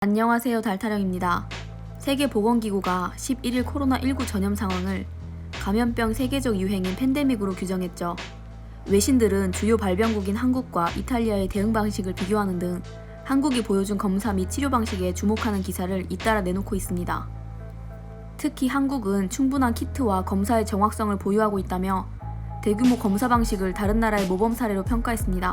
안녕하세요, 달타령입니다. 세계보건기구가 11일 코로나19 전염 상황을 감염병 세계적 유행인 팬데믹으로 규정했죠. 외신들은 주요 발병국인 한국과 이탈리아의 대응 방식을 비교하는 등 한국이 보여준 검사 및 치료 방식에 주목하는 기사를 잇따라 내놓고 있습니다. 특히 한국은 충분한 키트와 검사의 정확성을 보유하고 있다며 대규모 검사 방식을 다른 나라의 모범 사례로 평가했습니다.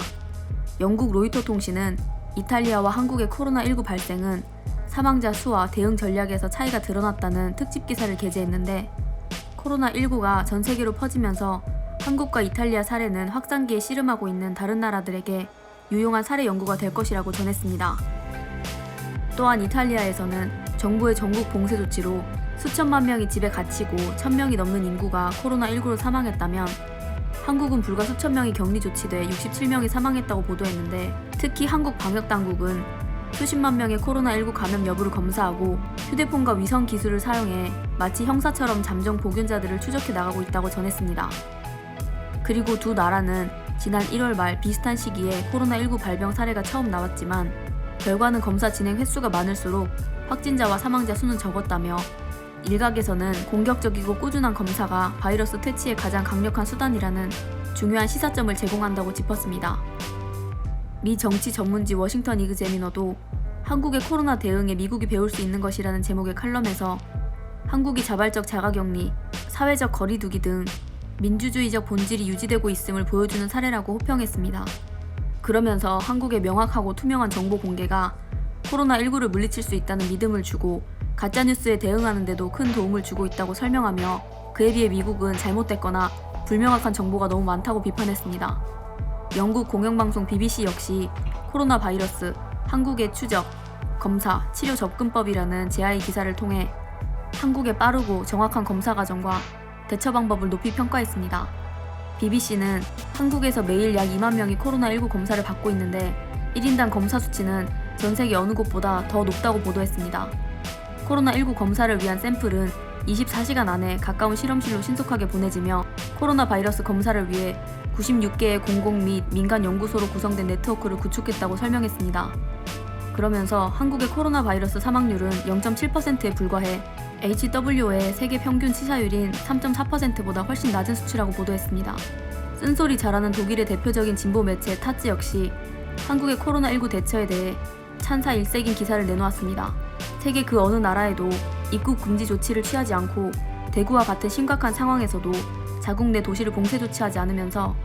영국 로이터 통신은 이탈리아와 한국의 코로나19 발생은 사망자 수와 대응 전략에서 차이가 드러났다는 특집 기사를 게재했는데, 코로나19가 전 세계로 퍼지면서 한국과 이탈리아 사례는 확산기에 씨름하고 있는 다른 나라들에게 유용한 사례 연구가 될 것이라고 전했습니다. 또한 이탈리아에서는 정부의 전국 봉쇄 조치로 수천만 명이 집에 갇히고 1000명이 넘는 인구가 코로나19로 사망했다면, 한국은 불과 수천 명이 격리 조치돼 67명이 사망했다고 보도했는데, 특히 한국 방역당국은 수십만 명의 코로나19 감염 여부를 검사하고 휴대폰과 위성 기술을 사용해 마치 형사처럼 잠정 보균자들을 추적해 나가고 있다고 전했습니다. 그리고 두 나라는 지난 1월 말 비슷한 시기에 코로나19 발병 사례가 처음 나왔지만, 결과는 검사 진행 횟수가 많을수록 확진자와 사망자 수는 적었다며, 일각에서는 공격적이고 꾸준한 검사가 바이러스 퇴치에 가장 강력한 수단이라는 중요한 시사점을 제공한다고 짚었습니다. 미 정치 전문지 워싱턴 이그제미너도 한국의 코로나 대응에 미국이 배울 수 있는 것이라는 제목의 칼럼에서 한국이 자발적 자가격리, 사회적 거리두기 등 민주주의적 본질이 유지되고 있음을 보여주는 사례라고 호평했습니다. 그러면서 한국의 명확하고 투명한 정보 공개가 코로나19를 물리칠 수 있다는 믿음을 주고 가짜뉴스에 대응하는 데도 큰 도움을 주고 있다고 설명하며, 그에 비해 미국은 잘못됐거나 불명확한 정보가 너무 많다고 비판했습니다. 영국 공영방송 BBC 역시 코로나 바이러스, 한국의 추적, 검사, 치료 접근법이라는 제아의 기사를 통해 한국의 빠르고 정확한 검사 과정과 대처 방법을 높이 평가했습니다. BBC는 한국에서 매일 약 2만 명이 코로나19 검사를 받고 있는데 1인당 검사 수치는 전 세계 어느 곳보다 더 높다고 보도했습니다. 코로나19 검사를 위한 샘플은 24시간 안에 가까운 실험실로 신속하게 보내지며, 코로나 바이러스 검사를 위해 96개의 공공 및 민간 연구소로 구성된 네트워크를 구축했다고 설명했습니다. 그러면서 한국의 코로나 바이러스 사망률은 0.7%에 불과해 HW의 세계 평균 치사율인 3.4%보다 훨씬 낮은 수치라고 보도했습니다. 쓴소리 잘하는 독일의 대표적인 진보 매체 타츠 역시 한국의 코로나19 대처에 대해 찬사 일색인 기사를 내놓았습니다. 세계 그 어느 나라에도 입국 금지 조치를 취하지 않고 대구와 같은 심각한 상황에서도 자국 내 도시를 봉쇄 조치하지 않으면서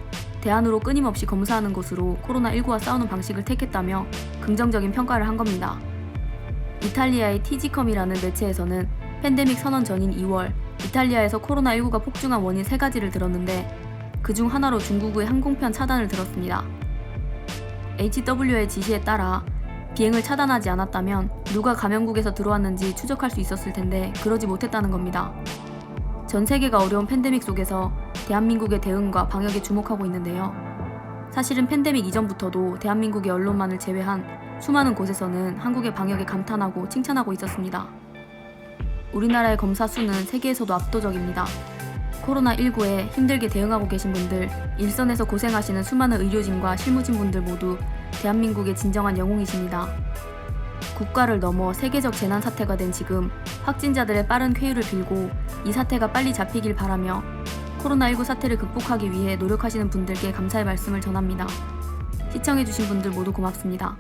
대안으로 끊임없이 검사하는 것으로 코로나19와 싸우는 방식을 택했다며 긍정적인 평가를 한 겁니다. 이탈리아의 TG컴이라는 매체에서는 팬데믹 선언 전인 2월 이탈리아에서 코로나19가 폭증한 원인 3가지를 들었는데, 그중 하나로 중국의 항공편 차단을 들었습니다. HW의 지시에 따라 비행을 차단하지 않았다면 누가 감염국에서 들어왔는지 추적할 수 있었을 텐데 그러지 못했다는 겁니다. 전 세계가 어려운 팬데믹 속에서 대한민국의 대응과 방역에 주목하고 있는데요. 사실은 팬데믹 이전부터도 대한민국의 언론만을 제외한 수많은 곳에서는 한국의 방역에 감탄하고 칭찬하고 있었습니다. 우리나라의 검사 수는 세계에서도 압도적입니다. 코로나19에 힘들게 대응하고 계신 분들, 일선에서 고생하시는 수많은 의료진과 실무진분들 모두 대한민국의 진정한 영웅이십니다. 국가를 넘어 세계적 재난 사태가 된 지금 확진자들의 빠른 쾌유를 빌고 이 사태가 빨리 잡히길 바라며 코로나19 사태를 극복하기 위해 노력하시는 분들께 감사의 말씀을 전합니다. 시청해주신 분들 모두 고맙습니다.